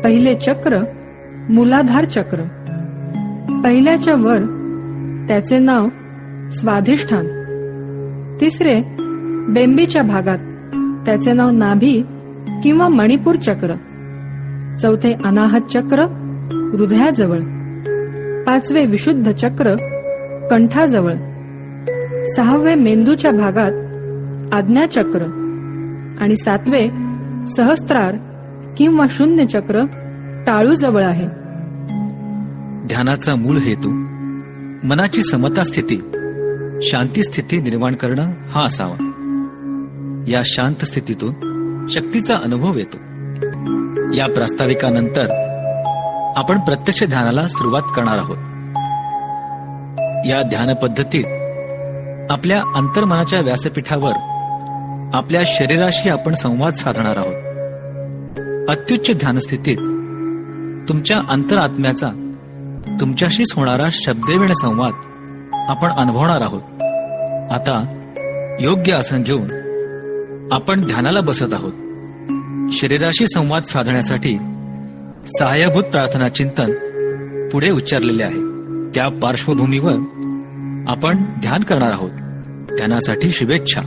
पहिले चक्र मूलाधार चक्र. पहिल्याच्या वर त्याचे नाव स्वाधिष्ठान. तिसरे बेंबीच्या भागात त्याचे नाव नाभी किंवा मणिपूर चक्र. चौथे अनाहत चक्र हृदयाजवळ. पाचवे विशुद्ध चक्र कंठाजवळ. सहावे मेंदूच्या भागात आज्ञाचक्र आणि सातवे सहस्त्रार किंवा शून्य चक्र टाळूजवळ आहे. ध्यानाचा मूळ हेतू मनाची समता स्थिती, शांती स्थिती निर्माण करणं हा असावा. या शांत स्थितीतून शक्तीचा अनुभव येतो. या प्रास्ताविकानंतर आपण प्रत्यक्ष ध्यानाला सुरुवात करणार आहोत. या ध्यान पद्धतीत आपल्या अंतर्मनाच्या व्यासपीठावर आपल्या शरीराशी आपण संवाद साधणार आहोत. अत्युच्च ध्यानस्थितीत तुमच्या अंतरात्म्याचा तुमच्याशीच होणारा शब्दवीण संवाद आपण अनुभवणार आहोत. आता योग्य आसन घेऊन आपण ध्यानाला बसत आहोत. शरीराशी संवाद साधण्यासाठी सहाय्यभूत प्रार्थना चिंतन पुढे उच्चारलेले आहे. त्या पार्श्वभूमीवर आपण ध्यान करणार आहोत. ध्यानासाठी शुभेच्छा.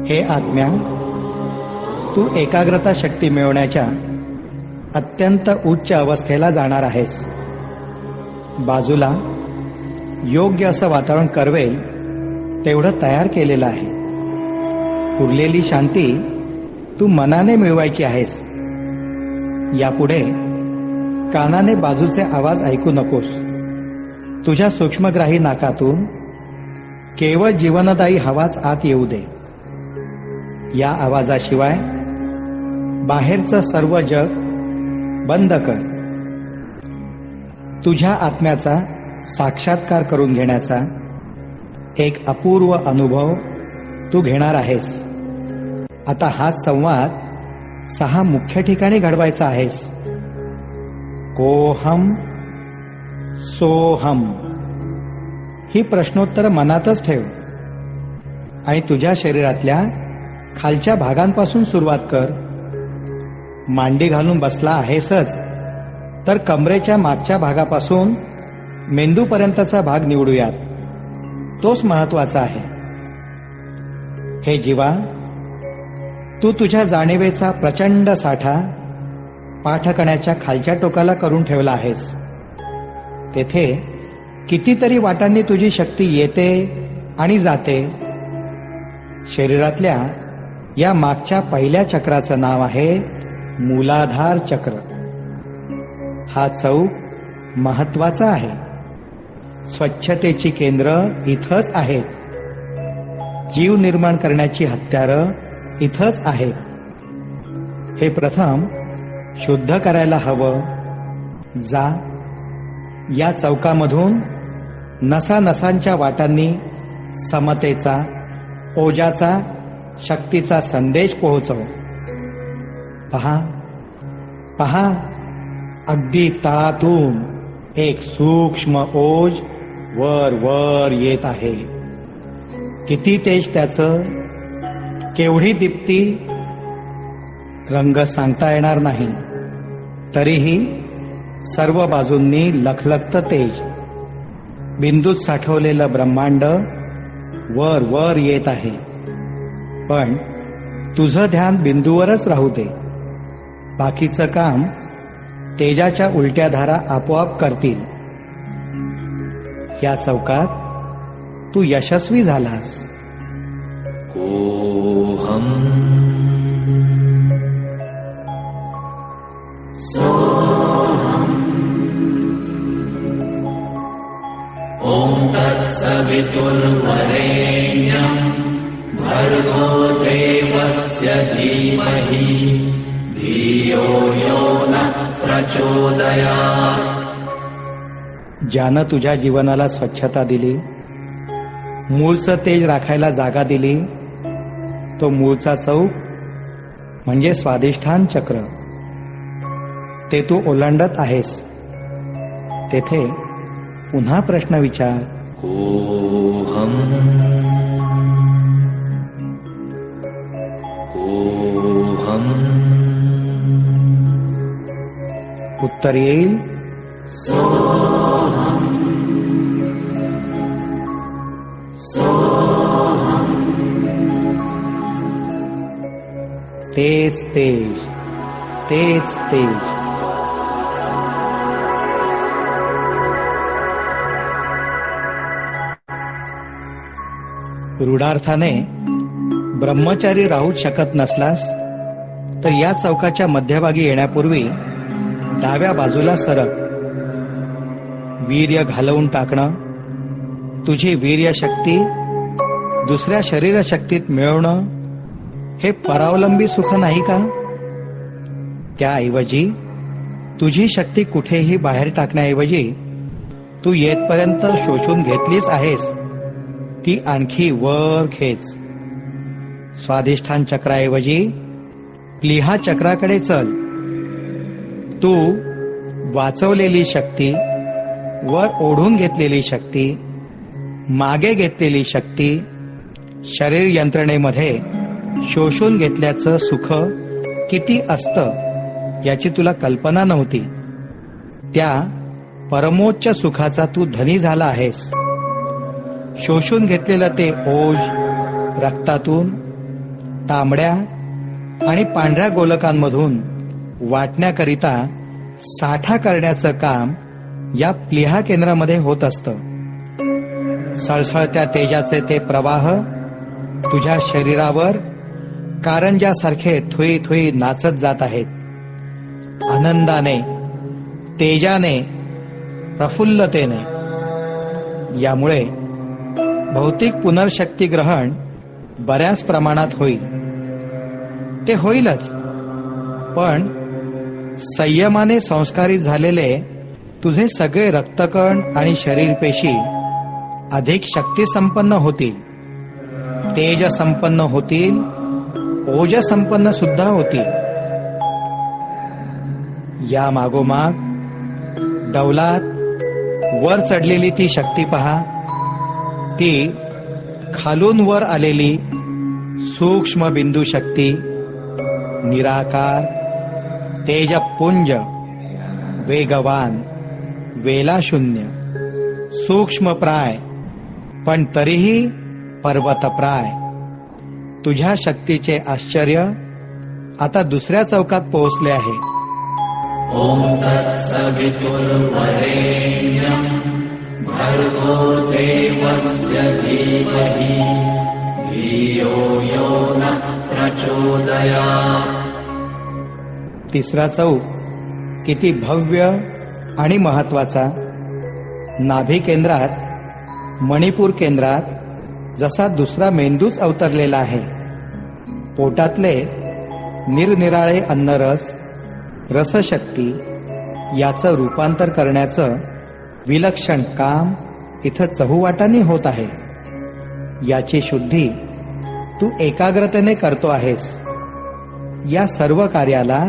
हे आत्म्या, तू एकाग्रता शक्ती मिळवण्याच्या अत्यंत उच्च अवस्थेला जाणार आहेस. बाजूला योग्य असं वातावरण करवेल तेवढं तयार केलेलं आहे. उरलेली शांती तू मनाने मिळवायची आहेस. यापुढे कानाने बाजूचे आवाज ऐकू नकोस. तुझ्या सूक्ष्मग्राही नाकातून केवळ जीवनदायी हवाच आत येऊ दे. या आवाजाशिवाय बाहेरचं सर्व जग बंद कर. तुझ्या आत्म्याचा साक्षात्कार करून घेण्याचा एक अपूर्व अनुभव तू घेणार आहेस. आता हाच संवाद 6 मुख्य ठिकाणी घडवायचा आहेस. कोहम, सोहम ही प्रश्नोत्तर मनातच ठेव आणि तुझ्या शरीरातल्या खालच्या भागांपासून सुरुवात कर. मांडी घालून बसला आहेसच तर कमरेच्या मागच्या भागापासून मेंदूपर्यंतचा भाग निवडूयात. तोच महत्वाचा आहे. हे जीवा, तू तुझ्या जाणीवेचा प्रचंड साठा पाठकण्याच्या खालच्या टोकाला करून ठेवला आहेस. तेथे कितीतरी वाटांनी तुझी शक्ती येते आणि जाते. शरीरातल्या या मागच्या पहिल्या चक्राचं नाव आहे मूलाधार चक्र. हा चौक महत्वाचा आहे. स्वच्छतेची केंद्र इथंच आहेत. जीव निर्माण करण्याची हत्यारं इथंच आहेत. हे प्रथम शुद्ध करायला हवं. जा, या चौकामधून नसानसांच्या वाटांनी समतेचा, ओजाचा, शक्तीचा संदेश पोहोचव. पहा पहा, अगदी तळातून एक सूक्ष्म ओज वर वर येत आहे. किती तेज त्याचं, केवढी दीप्ती, रंग सांगता येणार नाही. तरीही सर्व बाजूंनी लखलखत तेज. बिंदूत साठवलेलं ब्रह्मांड वर वर येत आहे. पण तुझं ध्यान बिंदूवरच राहू दे. बाकीचं काम तेजाच्या उलट्या धारा आपोआप करतील. या चौकात तू यशस्वी झालास. ओहम ओम तत्सवितुर्वरेण्यं भर्गो देवस्य धीमहि धियो यो नः प्रचोदयात्. ज्यानं तुझ्या जीवनाला स्वच्छता दिली, मूळचं तेज राखायला जागा दिली, तो मूळचा चौक म्हणजे स्वाधिष्ठान चक्र. ते तू ओलांडत आहेस. तेथे पुन्हा प्रश्न विचार. Ohm ohm. उत्तर येईल सोहम सोहम. तेच तेज, तेच तेज. रूढार्थाने ब्रह्मचारी राहूच शकत नसलास तर या चौकाच्या मध्यभागी येण्यापूर्वी डाव्या बाजूला सरक. वीर्य घालवून टाकणं, तुझी वीर्य शक्ती दुसऱ्या शरीर शक्तीत मिळवणं हे परावलंबी सुख नाही का? त्याऐवजी तुझी शक्ती कुठेही बाहेर टाकण्याऐवजी तू येतपर्यंत शोषून घेतलीच आहेस, ती आणखी वर खेच. स्वाधिष्ठान चक्राऐवजी प्लीहा चक्राकडे चल. तू वाचवलेली शक्ती, वर ओढून घेतलेली शक्ती, मागे घेतलेली शक्ती, शरीर यंत्रणेमध्ये शोषून घेतल्याचं सुख किती असतं याची तुला कल्पना नव्हती. त्या परमोच्च सुखाचा तू धनी झाला आहेस. शोषून घेतलेलं ते ओज रक्तातून तांबड्या आणि पांढऱ्या गोलकांमधून वाटण्याकरिता साठा करण्याचं काम या प्लीहा केंद्रामध्ये होत असतं. सळसळत्या तेजाचे ते प्रवाह तुझ्या शरीरावर कारंजासारखे थुई थुई नाचत जात आहेत. आनंदाने, तेजाने, प्रफुल्लतेने. यामुळे भौतिक पुनर्शक्ती ग्रहण बऱ्याच प्रमाणात होईल. ते होईलच, पण संयमाने संस्कारित झालेले तुझे सगळे रक्तकण आणि शरीरपेशी अधिक शक्तिसंपन्न होतील, तेज संपन्न होतील, ओज संपन्न सुद्धा होतील. या मागोमाग डौलात वर चढलेली ती शक्ती पहा, ती खालून वर आलेली सूक्ष्म बिंदू शक्ती, निराकार, तेजपुंज, वेगवान, वेलाशून्य, सूक्ष्मप्राय पण तरीही पर्वतप्राय. तुझ्या शक्तीचे आश्चर्य आता दुसऱ्या चौकात पोहोचले आहे. ॐ तत्सवितुर्वरेण्यं भर्गो देवस्य धीमहि धियो यो नः प्रचोदयात्. तिसरा चौक किती भव्य आणि महत्वाचा. नाभी केंद्रात, मणिपूर केंद्रात जसा दुसरा मेंदूच अवतरलेला आहे. पोटातले निरनिराळे अन्नरस, रसशक्ती याचं रूपांतर करण्याचं विलक्षण काम इथं चहूवाटाने होत आहे. याची शुद्धी तू एकाग्रतेने करतो आहेस. या सर्व कार्याला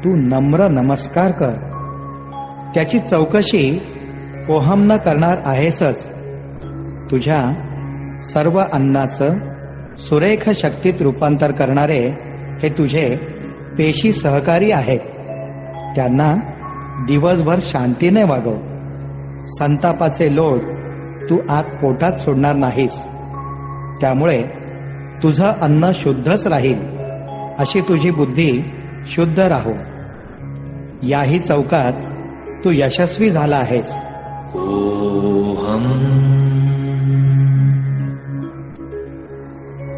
तू नम्र नमस्कार कर. त्याची चौकशी कोहम न करणार आहेसच. तुझ्या सर्व अन्नाचं सुरेख शक्तीत रूपांतर करणारे हे तुझे पेशी सहकारी आहेत. त्यांना दिवसभर शांतीने वागव. संतापाचे लोट तू आत पोटात सोडणार नाहीस. त्यामुळे तुझं अन्न शुद्धच राहील. अशी तुझी बुद्धी शुद्ध राहो. याही चौकात तू यशस्वी झाला आहेस. ओहम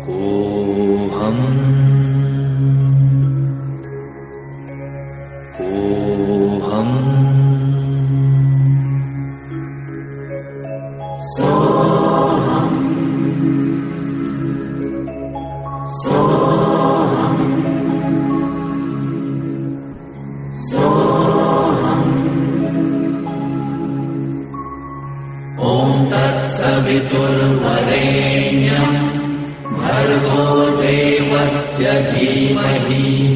ओहम ओहम सोहम सोहम सोहम. ॐ तत्सवितुर्वरेण्यं भर्गो देवस्य धीमहि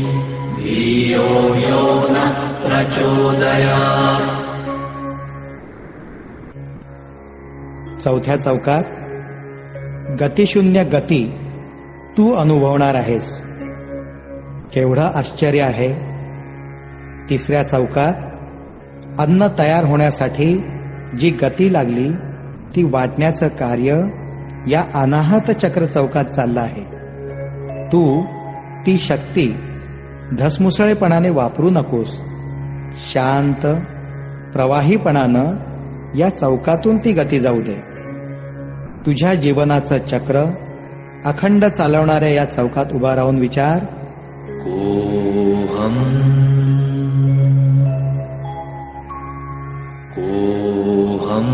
धियो यो नः प्रचोदयात्. चौथ्या चौकात गतिशून्य गती तू अनुभवणार आहेस. केवढं आश्चर्य आहे. तिसऱ्या चौकात अन्न तयार होण्यासाठी जी गती लागली ती वाटण्याचं कार्य या अनाहत चक्र चौकात चाललं आहे. तू ती शक्ती धसमुसळेपणाने वापरू नकोस. शांत प्रवाहीपणानं या चौकातून ती गती जाऊ दे. तुझ्या जीवनाचं चक्र अखंड चालवणाऱ्या या चौकात उभा राहून विचार. कोहम कोहम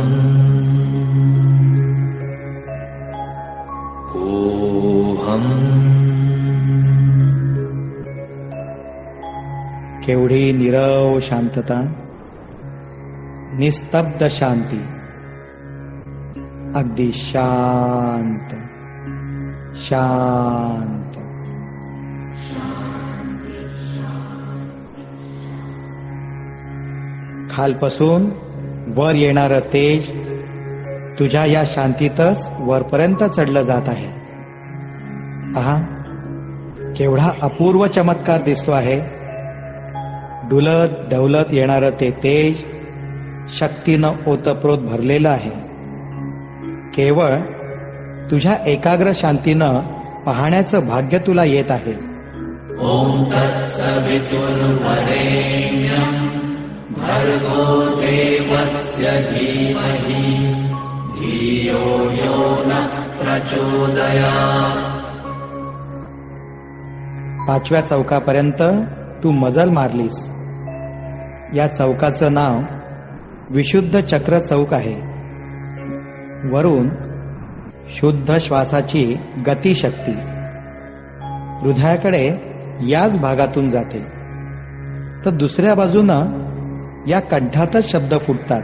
कोहम. केवढी नीरव शांतता, निस्तब्ध शांती, अगदी शांत शांत. खालपासून वर येणारं तेज तुझ्या या शांतीतच वरपर्यंत चढलं जात आहे. पहा, केवढा अपूर्व चमत्कार दिसतो आहे. डुलत डौलत येणारं ते तेज शक्तीनं ओतप्रोत भरलेलं आहे. केवळ तुझ्या एकाग्र शांतीनं पाहण्याचं भाग्य तुला येत आहे. ॐ तत्सवितुर्वरेण्यं भर्गो देवस्य धीमहि धियो यो नः प्रचोदयात्. पाचव्या चौकापर्यंत तू मजल मारलीस. या चौकाचं नाव विशुद्ध चक्र चौक आहे. वरून शुद्ध श्वासाची गतिशक्ती हृदयाकडे याच भागातून जाते. तर दुसऱ्या बाजूनं या कंठातच शब्द फुटतात.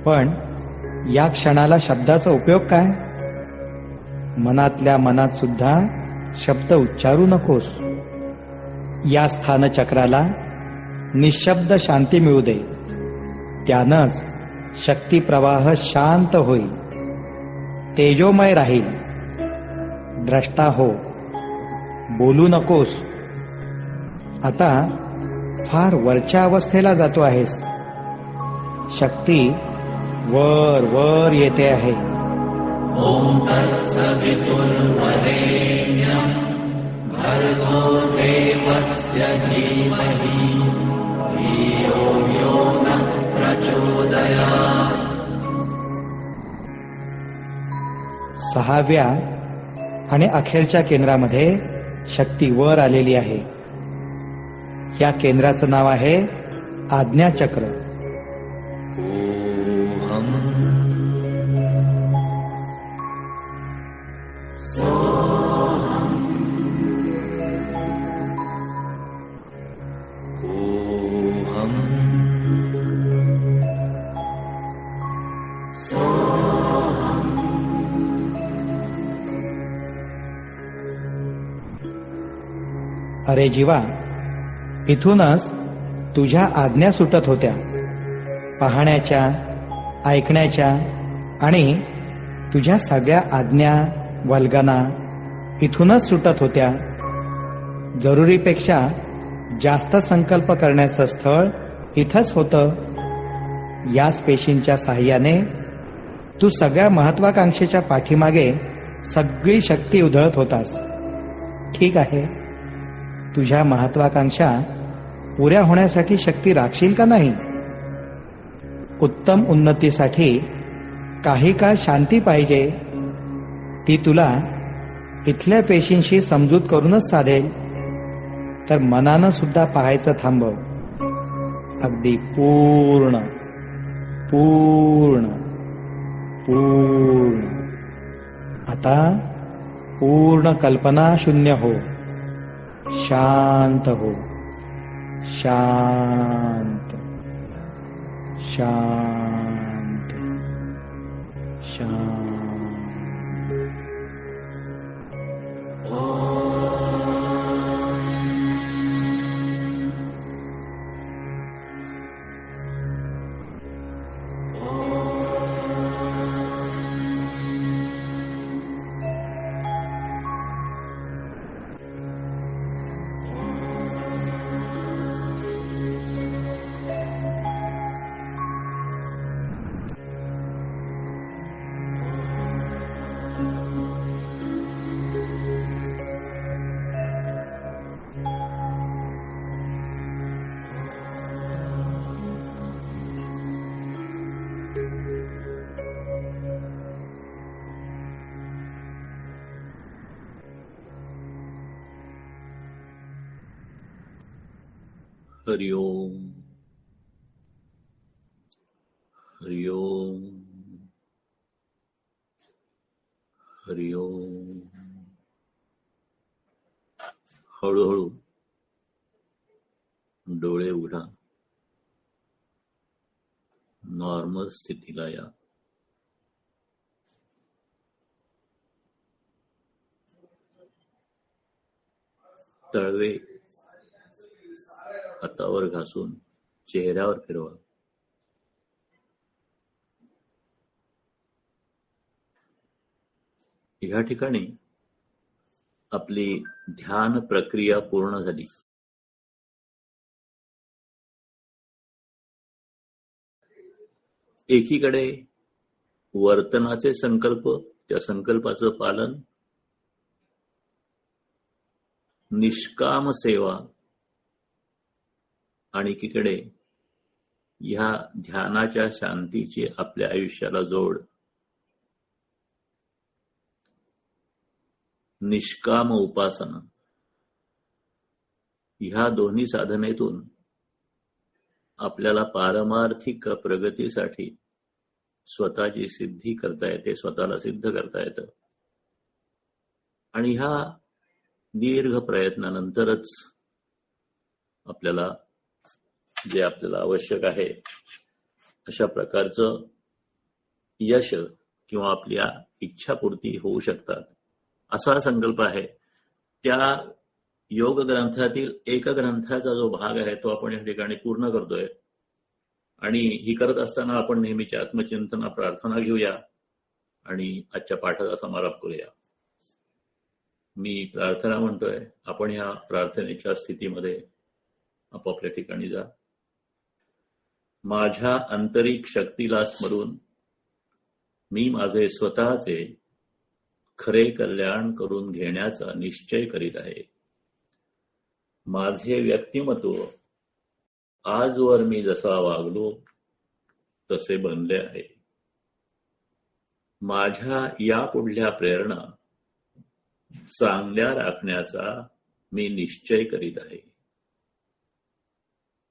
पण या क्षणाला शब्दाचा उपयोग काय? मनातल्या मनात सुद्धा शब्द उच्चारू नकोस. या स्थानचक्राला निशब्द शांती मिळू दे. त्यानंच शक्ती प्रवाह शांत होईल, तेजोमय राहील. द्रष्टा हो, बोलू नकोस. आता फार वरच्या अवस्थेला जातो आहेस. शक्ती वर वर येते आहे. ॐ तत्सवितुर्वरेण्यं भर्गो देवस्य धीमहि धियो यो नः प्रचोदयात्. 6व्या आणि अखेरच्या केंद्रामध्ये शक्ती वर आलेली आहे. या केंद्राचं नाव आहे आज्ञाचक्र. अरे जीवा, इथूनच तुझ्या आज्ञा सुटत होत्या. पाहण्याच्या, ऐकण्याच्या आणि तुझ्या सगळ्या आज्ञा वल्गना इथूनच सुटत होत्या. जरुरीपेक्षा जास्त संकल्प करण्याचं स्थळ इथंच होतं. याच पेशींच्या साह्याने तू सगळ्या महत्वाकांक्षेच्या पाठीमागे सगळी शक्ती उधळत होतास. ठीक आहे, तुझ्या महत्वाकांक्षा पुऱ्या होण्यासाठी शक्ती राखशील का नाही? उत्तम उन्नतीसाठी काही काळ शांती पाहिजे. ती तुला इथल्या पेशींशी समजूत करूनच साधेल. तर मनानं सुद्धा पाहायचं थांबव. अगदी पूर्ण पूर्ण पूर्ण. आता पूर्ण कल्पना शून्य हो. शांत हो. शांत शांत शांत. हरि ओम हरि ओम हरि ओम. हळूहळू डोळे उघडा. नॉर्मल स्थितीला या. तळवे हातावर घासून चेहऱ्यावर फिरवा. या ठिकाणी आपली ध्यान प्रक्रिया पूर्ण झाली. एकीकडे वर्तनाचे संकल्प, त्या संकल्पाचं पालन, निष्काम सेवा, आणि एकीकडे ह्या ध्यानाच्या शांतीची आपल्या आयुष्याला जोड. निष्काम उपासना. ह्या दोन्ही साधनेतून आपल्याला पारमार्थिक प्रगतीसाठी स्वतःची सिद्धी करता येते, स्वतःला सिद्ध करता येतं. आणि ह्या दीर्घ प्रयत्नानंतरच आपल्याला जे आपल्याला आवश्यक आहे अशा प्रकारचं यश किंवा आपल्या इच्छापूर्ती होऊ शकतात, असा संकल्प आहे. त्या योग ग्रंथातील एक ग्रंथाचा जो भाग आहे तो आपण या ठिकाणी पूर्ण करतोय. आणि ही करत असताना आपण नेहमीची आत्मचिंतना प्रार्थना घेऊया आणि आजच्या पाठाचा समारोप करूया. मी प्रार्थना म्हणतोय, आपण या प्रार्थनेच्या स्थितीमध्ये आपापल्या ठिकाणी जा. माझ्या आंतरिक शक्तीला स्मरून मी माझे स्वतःचे खरे कल्याण करून घेण्याचा निश्चय करीत आहे. माझे व्यक्तिमत्व आजवर मी जसा वागलो तसे बनले आहे. माझ्या यापुढल्या प्रेरणा चांगल्या राखण्याचा मी निश्चय करीत आहे.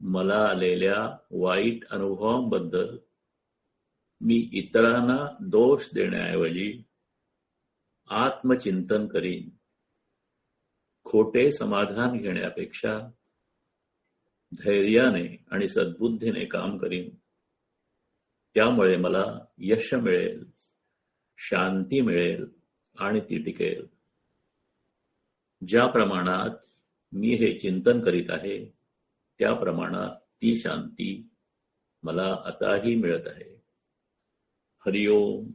मला आलेल्या वाईट अनुभवांबद्दल मी इतरांना दोष देण्याऐवजी आत्मचिंतन करीन. खोटे समाधान घेण्यापेक्षा धैर्याने आणि सद्बुद्धीने काम करीन. त्यामुळे मला यश मिळेल, शांती मिळेल आणि ती टिकेल. ज्या प्रमाणात मी हे चिंतन करीत आहे त्या प्रमाणात ती शांती मला आताही मिळत आहे. हरिओम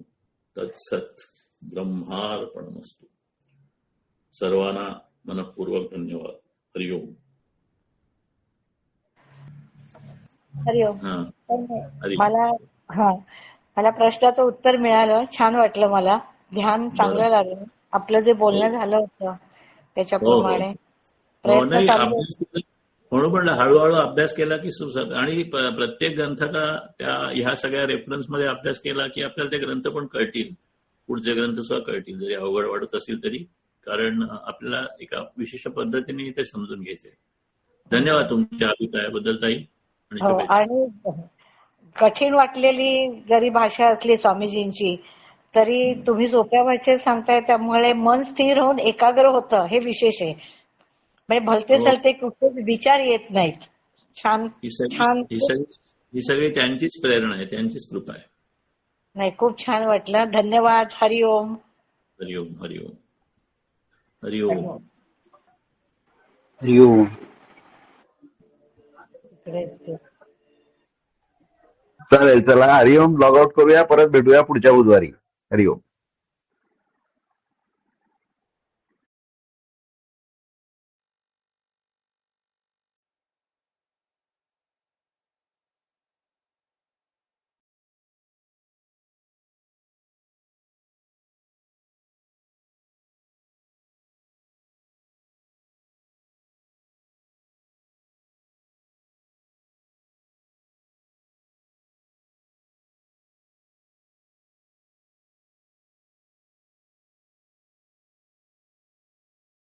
तत्सत. ब्रह्मार्पणमस्तु. सर्वांना मनःपूर्वक धन्यवाद. हरिओम. हरिओम. हा, हरि. मला प्रश्नाचं उत्तर मिळालं, छान वाटलं. मला ध्यान चांगलं लागलं. आपलं जे बोलणं झालं होतं त्याच्याप्रमाणे हो, प्रयत्न नाही चालू अभ्यास केला. म्हणून म्हणलं हळूहळू अभ्यास केला की सुसत. आणि प्रत्येक ग्रंथाचा त्या ह्या सगळ्या रेफरन्स मध्ये अभ्यास केला की आपल्याला ते ग्रंथ पण कळतील, पुढचे ग्रंथ सुद्धा कळतील, जरी अवघड वाटत असतील तरी. कारण आपल्याला एका विशिष्ट पद्धतीने ते समजून घ्यायचे. धन्यवाद तुमच्या अभिप्रायाबद्दल ताई. आणि हो. शुभेच्छा. आणि कठीण वाटलेली जरी भाषा असली स्वामीजींची तरी तुम्ही सोप्या भाषेत सांगताय, त्यामुळे मन स्थिर होऊन एकाग्र होतं, हे विशेष आहे. म्हणजे भलते हो. सलते कुठलेच विचार येत नाहीत. छान ही छान. सगळी त्यांचीच प्रेरणा आहे, त्यांचीच कृपा आहे. नाही, खूप छान वाटलं. धन्यवाद. हरिओम. हरिओम. हरिओम. हरिओम. हरिओम. चालेल, चला हरिओम. लॉग आउट करूया, परत भेटूया पुढच्या बुधवारी. हरिओम.